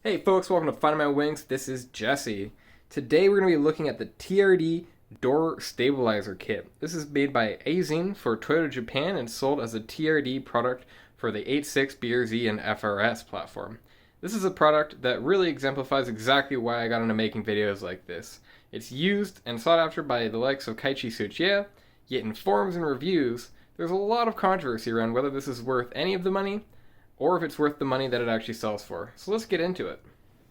Hey folks, welcome to Finding My Wings. This is Jesse. Today we're going to be looking at the TRD door stabilizer kit. This is made by Azine for Toyota Japan and sold as a TRD product for the 86, BRZ, and FRS platform. This is a product that really exemplifies exactly why I got into making videos like this. It's used and sought after by the likes of Kaiichi Tsuchiya, yet in forums and reviews, there's a lot of controversy around whether this is worth any of the money or if it's worth the money that it actually sells for. So let's get into it.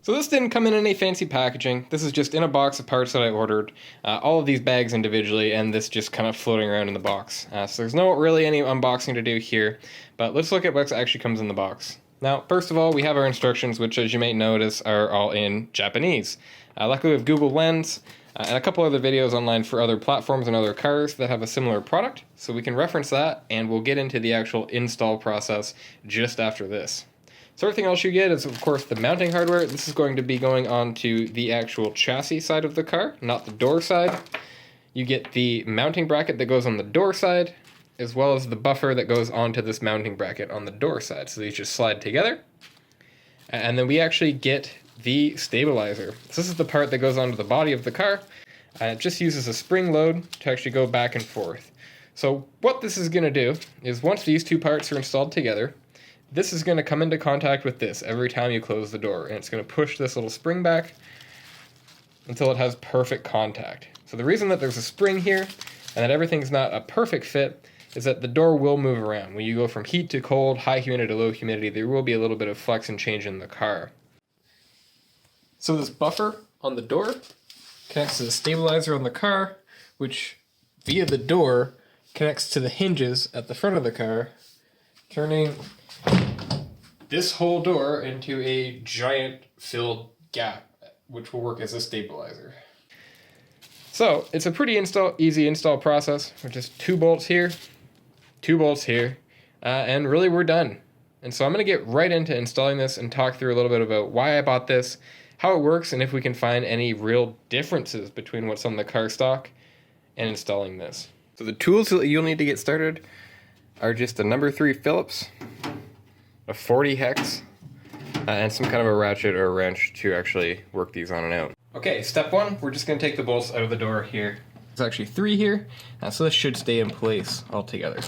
So this didn't come in any fancy packaging. This is just in a box of parts that I ordered. All of these bags individually, and this just kind of floating around in the box. So there's no really any unboxing to do here, but let's look at what actually comes in the box. Now, first of all, we have our instructions, which as you may notice are all in Japanese. Luckily we have Google Lens, and a couple other videos online for other platforms and other cars that have a similar product, so we can reference that, and we'll get into the actual install process just after this. So everything else you get is, of course, the mounting hardware. This is going to be going onto the actual chassis side of the car, not the door side. You get the mounting bracket that goes on the door side, as well as the buffer that goes onto this mounting bracket on the door side. So these just slide together. And then we actually get the stabilizer. So this is the part that goes onto the body of the car. It just uses a spring load to actually go back and forth. So what this is going to do is once these two parts are installed together, this is going to come into contact with this every time you close the door, and it's going to push this little spring back until it has perfect contact. So the reason that there's a spring here and that everything's not a perfect fit is that the door will move around. When you go from heat to cold, high humidity to low humidity, there will be a little bit of flex and change in the car. So this buffer on the door connects to the stabilizer on the car, which via the door connects to the hinges at the front of the car, turning this whole door into a giant filled gap, which will work as a stabilizer. So it's a pretty easy install process. With just 2 bolts here, 2 bolts here, and really we're done. And so I'm going to get right into installing this and talk through a little bit about why I bought this, how it works, and if we can find any real differences between what's on the car stock and installing this. So the tools that you'll need to get started are just a number 3 Phillips, a 40 hex, and some kind of a ratchet or a wrench to actually work these on and out. Okay, step 1, we're just going to take the bolts out of the door here. There's actually 3 here, so this should stay in place altogether.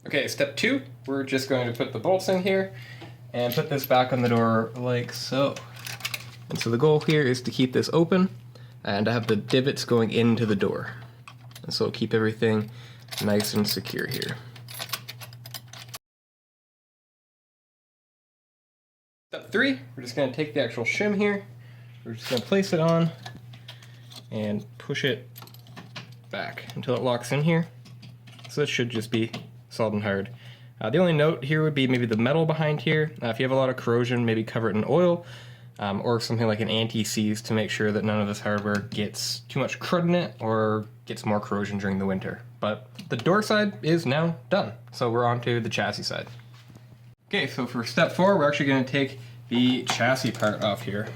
Okay, step 2, we're just going to put the bolts in here and put this back on the door like so. And so the goal here is to keep this open and to have the divots going into the door. And so it'll keep everything nice and secure here. Step 3, we're just going to take the actual shim here, we're just going to place it on and push it back until it locks in here. So it should just be solid and hard. The only note here would be maybe the metal behind here. If you have a lot of corrosion, maybe cover it in oil or something like an anti-seize to make sure that none of this hardware gets too much crud in it or gets more corrosion during the winter. But the door side is now done, so we're on to the chassis side. Okay, so for step 4, we're actually going to take the chassis part off here.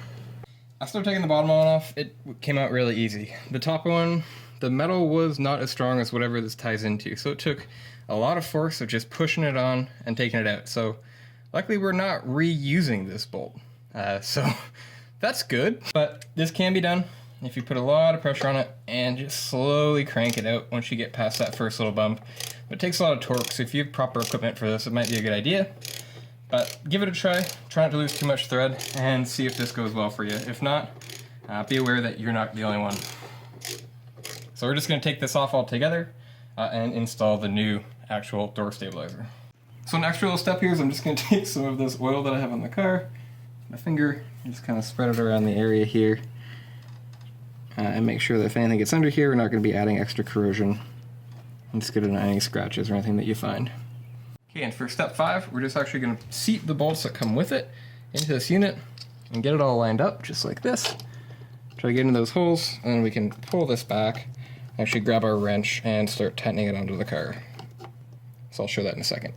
After taking the bottom one off, it came out really easy. The top one, the metal was not as strong as whatever this ties into, so it took a lot of force of just pushing it on and taking it out. So luckily we're not reusing this bolt, so that's good. But this can be done if you put a lot of pressure on it and just slowly crank it out once you get past that first little bump. But it takes a lot of torque, so if you have proper equipment for this, it might be a good idea. But give it a try not to lose too much thread, and see if this goes well for you. If not, be aware that you're not the only one. So we're just going to take this off altogether and install the new actual door stabilizer. So next real step here is I'm just going to take some of this oil that I have on the car, my finger, and just kind of spread it around the area here, and make sure that if anything gets under here, we're not going to be adding extra corrosion, and just get in any scratches or anything that you find. Okay, and for step 5, we're just actually going to seat the bolts that come with it into this unit and get it all lined up just like this. Try to get into those holes, and then we can pull this back, actually grab our wrench and start tightening it onto the car. So I'll show that in a second.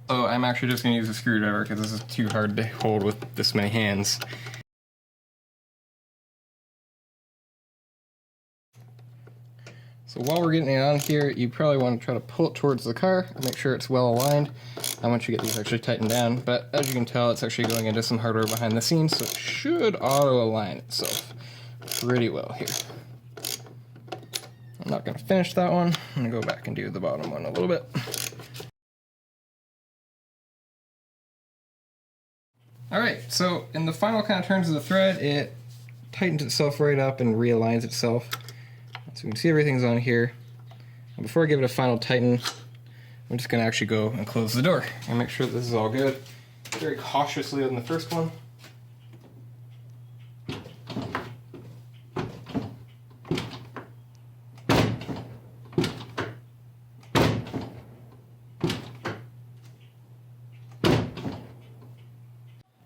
So I'm actually just going to use a screwdriver because this is too hard to hold with this many hands. So So while we're getting it on here, you probably want to try to pull it towards the car and make sure it's well aligned. And once you get these actually tightened down, but as you can tell, it's actually going into some hardware behind the scenes, so it should auto-align itself pretty well here. I'm not going to finish that one. I'm going to go back and do the bottom one a little bit. Alright, so in the final kind of turns of the thread, it tightens itself right up and realigns itself. So you can see everything's on here. And before I give it a final tighten, I'm just going to actually go and close the door and make sure that this is all good. Very cautiously on the first one.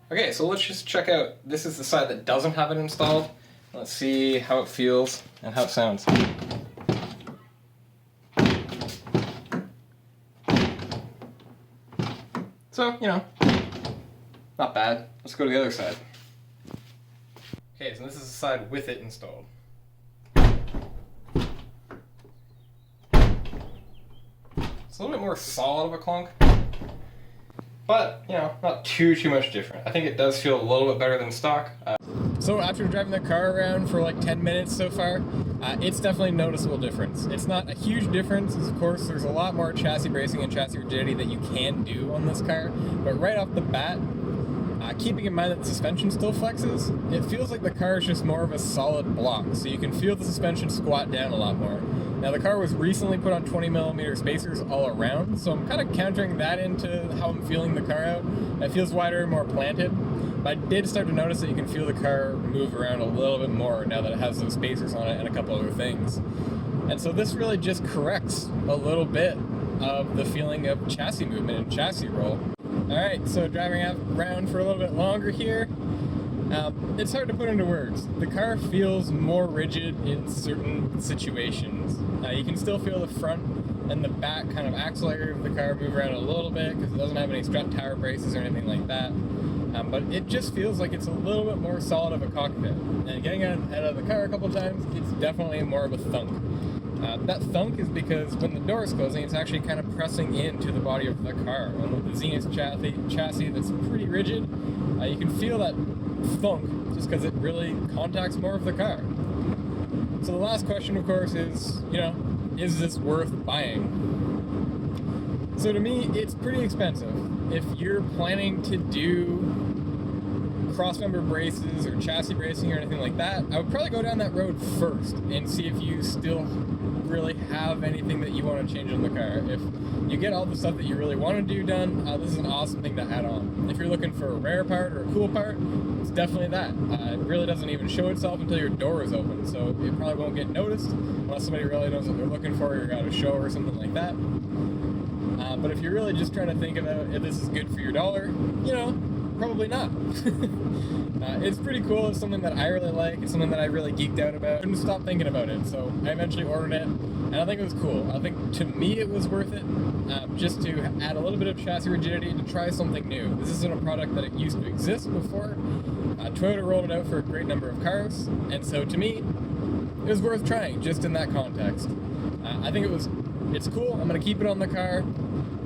Okay, so let's just check out, this is the side that doesn't have it installed. Let's see how it feels and how it sounds. So, you know, not bad. Let's go to the other side. Okay, so this is the side with it installed. It's a little bit more solid of a clunk, but, you know, not too much different. I think it does feel a little bit better than stock. So after driving the car around for like 10 minutes so far, it's definitely a noticeable difference. It's not a huge difference, of course. There's a lot more chassis bracing and chassis rigidity that you can do on this car, but right off the bat, keeping in mind that the suspension still flexes, it feels like the car is just more of a solid block, so you can feel the suspension squat down a lot more. Now the car was recently put on 20mm spacers all around, so I'm kind of countering that into how I'm feeling the car out. It feels wider and more planted. But I did start to notice that you can feel the car move around a little bit more now that it has those spacers on it and a couple other things. And so this really just corrects a little bit of the feeling of chassis movement and chassis roll. Alright, so driving around for a little bit longer here, it's hard to put into words. The car feels more rigid in certain situations. You can still feel the front and the back kind of axle area of the car move around a little bit because it doesn't have any strut tower braces or anything like that. But it just feels like it's a little bit more solid of a cockpit. And getting out of the car a couple times, it's definitely more of a thunk. That thunk is because when the door is closing, it's actually kind of pressing into the body of the car. And with the Zenith chassis that's pretty rigid, you can feel that thunk just because it really contacts more of the car. So the last question, of course, is, you know, is this worth buying? So to me, it's pretty expensive. If you're planning to do cross-member braces or chassis bracing or anything like that, I would probably go down that road first and see if you still really have anything that you want to change on the car. If you get all the stuff that you really want to do done, this is an awesome thing to add on. If you're looking for a rare part or a cool part, it's definitely that. It really doesn't even show itself until your door is open, so it probably won't get noticed unless somebody really knows what they're looking for or you're at a show or something like that. But if you're really just trying to think about if this is good for your dollar, you know, probably not. It's pretty cool. It's something that I really like. It's something that I really geeked out about. I couldn't stop thinking about it, so I eventually ordered it, and I think it was cool. I think to me it was worth it, just to add a little bit of chassis rigidity to try something new. This isn't a product that it used to exist before. Toyota rolled it out for a great number of cars, and so to me, it was worth trying just in that context. I think it's cool. I'm going to keep it on the car.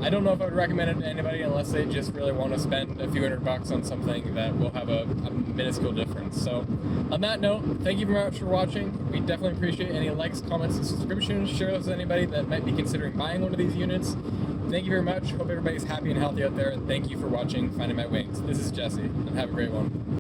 I don't know if I would recommend it to anybody unless they just really want to spend a few $100 on something that will have a minuscule difference. So on that note, thank you very much for watching. We definitely appreciate any likes, comments, and subscriptions. Share those with anybody that might be considering buying one of these units. Thank you very much. Hope everybody's happy and healthy out there, and thank you for watching Finding My Wings. This is Jesse, and have a great one.